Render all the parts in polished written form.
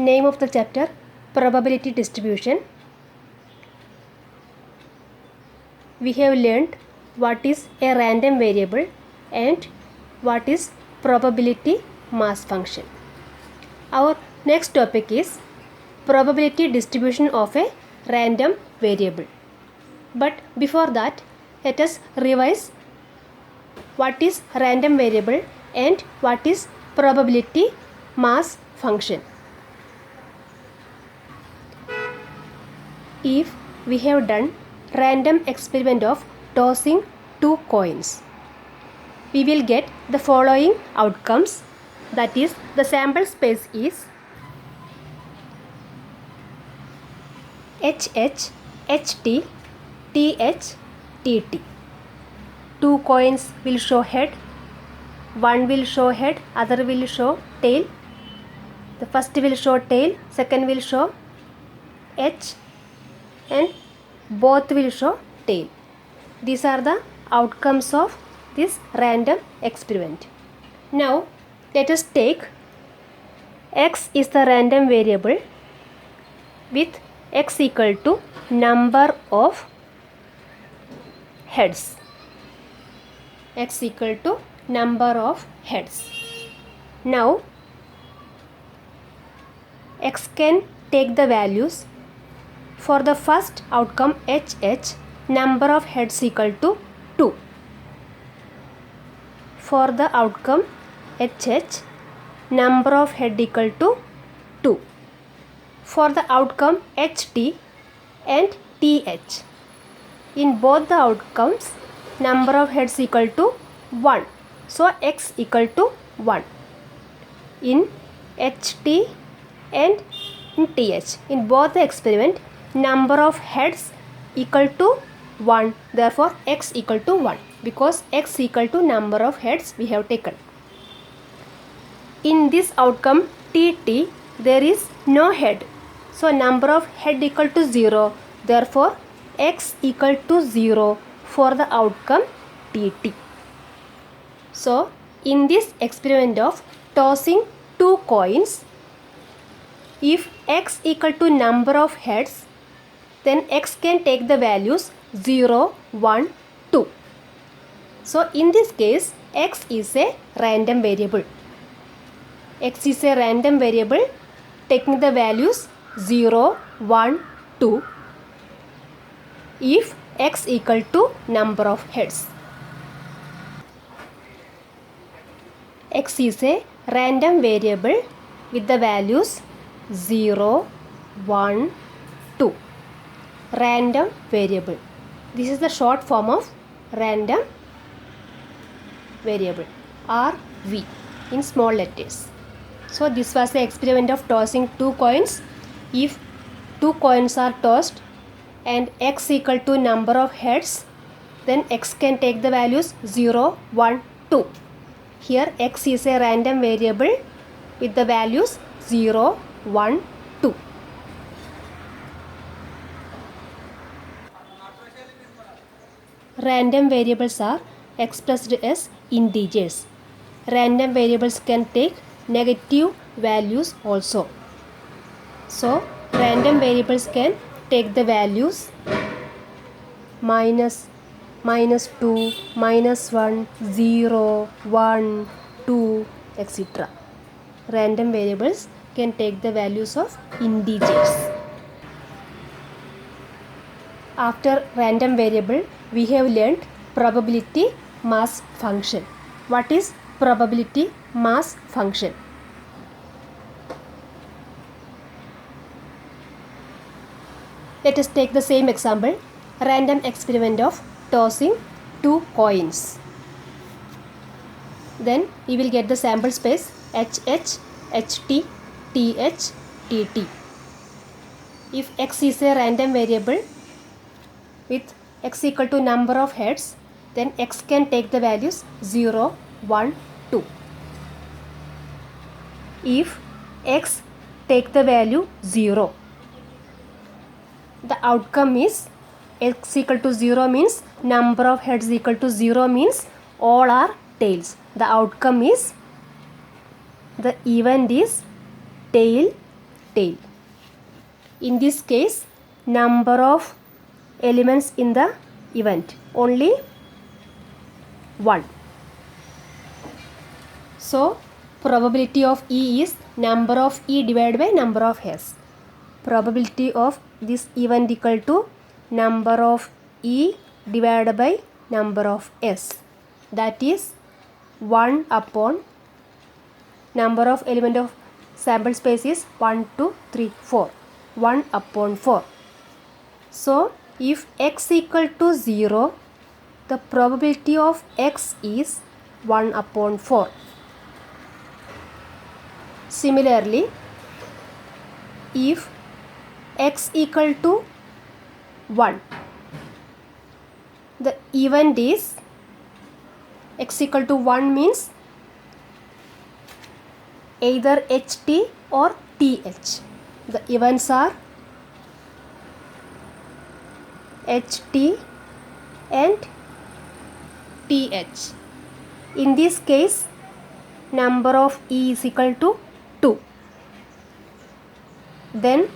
Name of the chapter: Probability Distribution. We have learned what is a random variable and what is probability mass function. Our next topic is probability distribution of a random variable. But before that, let us revise what is random variable and what is probability mass function. If we have done random experiment of tossing two coins, we will get the following outcomes. That is, the sample space is HH, HT, TH, TT. Two coins will show head, one will show head, other will show tail. The first will show tail, second will show H, and both will show tail. These are the outcomes of this random experiment. Now let us take x is the random variable with x equal to number of heads. X equal to number of heads. Now x can take the values. For the first outcome HH, number of heads equal to 2. For the outcome HH, number of head equal to 2. For the outcome HT and TH, in both the outcomes, number of heads equal to 1. So x equal to 1. In HT and in TH, in both the experiment, number of heads equal to 1. Therefore x equal to 1, because x equal to number of heads we have taken. In this outcome TT, there is no head, so number of head equal to 0. Therefore x equal to 0 for the outcome TT. So in this experiment of tossing two coins, if x equal to number of heads, then x can take the values 0, 1, 2. So in this case, x is a random variable. X is a random variable taking the values 0, 1, 2 if x equal to number of heads. X is a random variable with the values 0, 1, 2. Random variable. This is the short form of random variable, RV, in small letters. So this was the experiment of tossing two coins. If two coins are tossed and x equal to number of heads, then x can take the values 0, 1, 2. Here x is a random variable with the values 0, 1, 2. Random variables are expressed as integers. Random variables can take negative values also. So random variables can take the values minus 2, minus 1, 0, 1, 2, etc. Random variables can take the values of integers. After random variable, we have learned probability mass function. What is probability mass function? Let us take the same example, random experiment of tossing two coins. Then we will get the sample space HH, HT, TH, TT. If x is a random variable with x equal to number of heads, then x can take the values 0, 1, 2. If x take the value 0, the outcome is x equal to 0 means number of heads equal to 0 means all are tails. The outcome is, the event is tail, tail. In this case, number of elements in the event only 1. So probability of E is number of E divided by number of S. Probability of this event equal to number of E divided by number of S. That is 1 upon number of element of sample space is 1, 2, 3, 4. 1 upon 4. So if x equal to 0, the probability of x is 1 upon 4. Similarly, if x equal to 1, the event is x equal to 1 means either HT or TH. The events are HT and TH. In this case, number of E is equal to 2. Then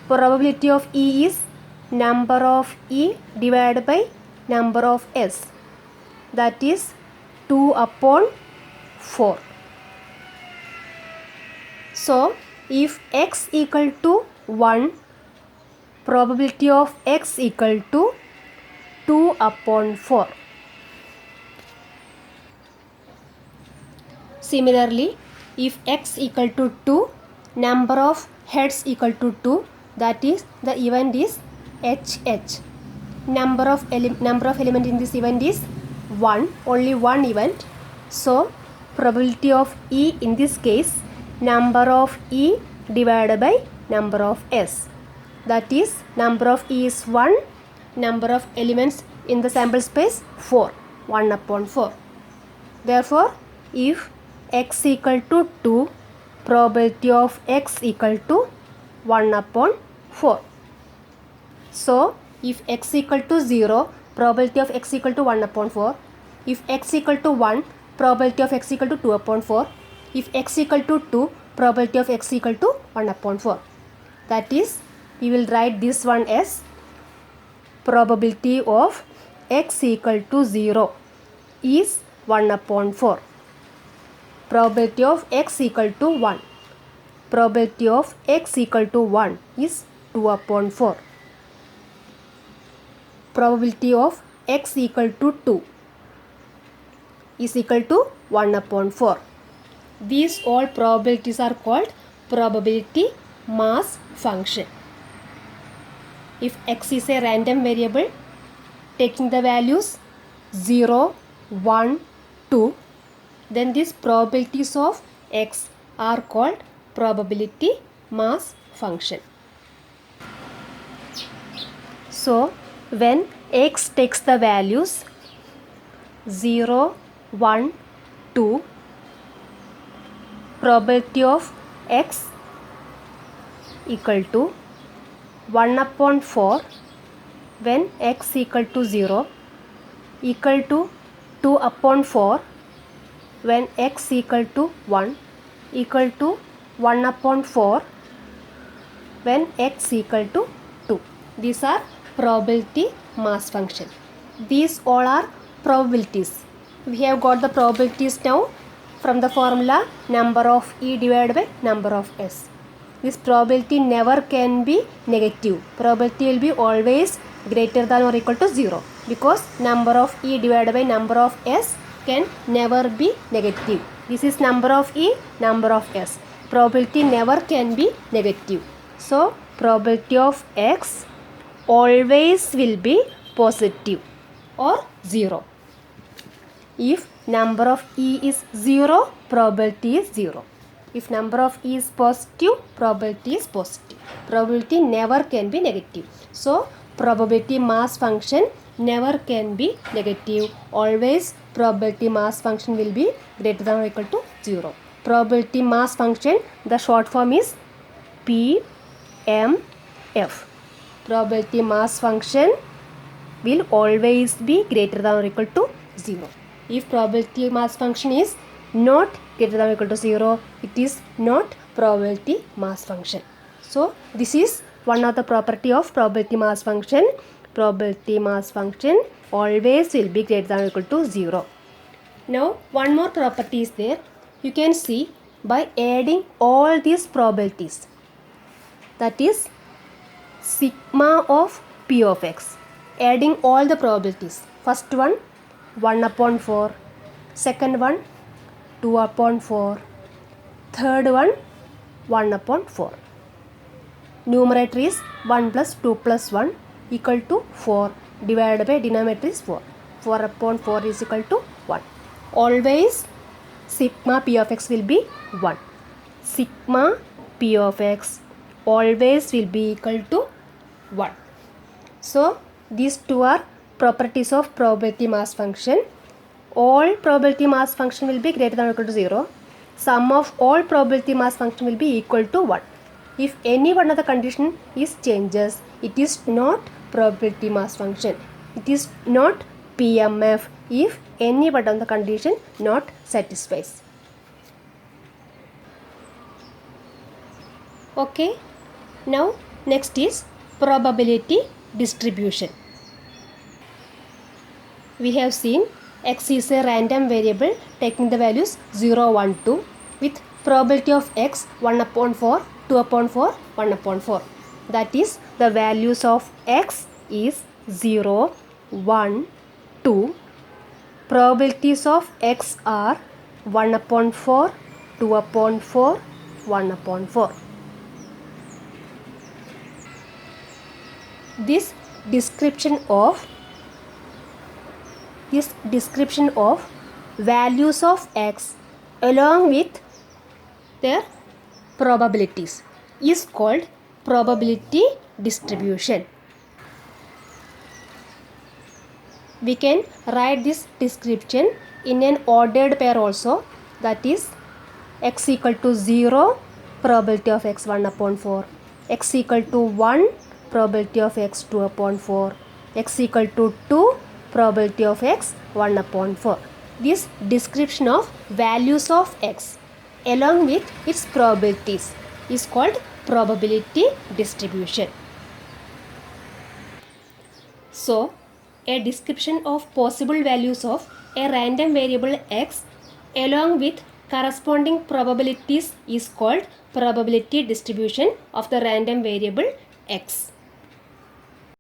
probability of E is number of E divided by number of S. That is 2 upon 4. So if x equal to 1, probability of x equal to 2 upon 4. Similarly, if x equal to 2, number of heads equal to 2, that is the event is HH. Number of element in this event is 1, only one event. So probability of E in this case, number of E divided by number of S. That is number of E is 1, number of elements in the sample space 4, 1 upon 4. Therefore, if x equal to 2, probability of x equal to 1 upon 4. So if x equal to 0, probability of x equal to 1 upon 4. If x equal to 1, probability of x equal to 2 upon 4. If x equal to 2, probability of x equal to 1 upon 4. That is, we will write this one as probability of x equal to 0 is 1 upon 4. Probability of x equal to 1. Probability of x equal to 1 is 2 upon 4. Probability of x equal to 2 is equal to 1 upon 4. These all probabilities are called probability mass function. If x is a random variable, taking the values 0, 1, 2, then these probabilities of x are called probability mass function. So when x takes the values 0, 1, 2, probability of x equal to 1 upon 4 when x equal to 0, equal to 2 upon 4 when x equal to 1, equal to 1 upon 4 when x equal to 2. These are probability mass function. These all are probabilities. We have got the probabilities now from the formula number of E divided by number of S. This probability never can be negative. Probability will be always greater than or equal to 0 because number of E divided by number of S can never be negative. This is number of E, number of S. Probability never can be negative. So probability of X always will be positive or 0. If number of E is 0, probability is 0. If number of E is positive, probability is positive. Probability never can be negative. So probability mass function never can be negative. Always probability mass function will be greater than or equal to 0. Probability mass function, the short form is PMF. Probability mass function will always be greater than or equal to 0. If probability mass function is not greater than or equal to 0, it is not probability mass function. So this is one of the property of probability mass function. Probability mass function always will be greater than or equal to 0. Now one more property is there. You can see by adding all these probabilities, that is sigma of p of x, adding all the probabilities. First one 1 upon 4, second one 2 upon 4, third one 1 upon 4. Numerator is 1 plus 2 plus 1 equal to 4 divided by denominator is 4. 4 upon 4 is equal to 1. Always sigma p of x will be 1. Sigma p of x always will be equal to 1. So these two are properties of probability mass function. All probability mass function will be greater than or equal to 0. Sum of all probability mass function will be equal to 1. If any one of the condition is changes, it is not probability mass function. It is not PMF if any one of the condition not satisfies. Okay. Now next is probability distribution. We have seen x is a random variable taking the values 0, 1, 2 with probability of x 1 upon 4, 2 upon 4, 1 upon 4. That is the values of x is 0, 1, 2. Probabilities of x are 1 upon 4, 2 upon 4, 1 upon 4. This description of values of x along with their probabilities is called probability distribution. We can write this description in an ordered pair also, that is x equal to 0, probability of x 1 upon 4, x equal to 1, probability of x 2 upon 4, x equal to 2, probability of x 1 upon 4. This description of values of x along with its probabilities is called probability distribution. So a description of possible values of a random variable x along with corresponding probabilities is called probability distribution of the random variable x.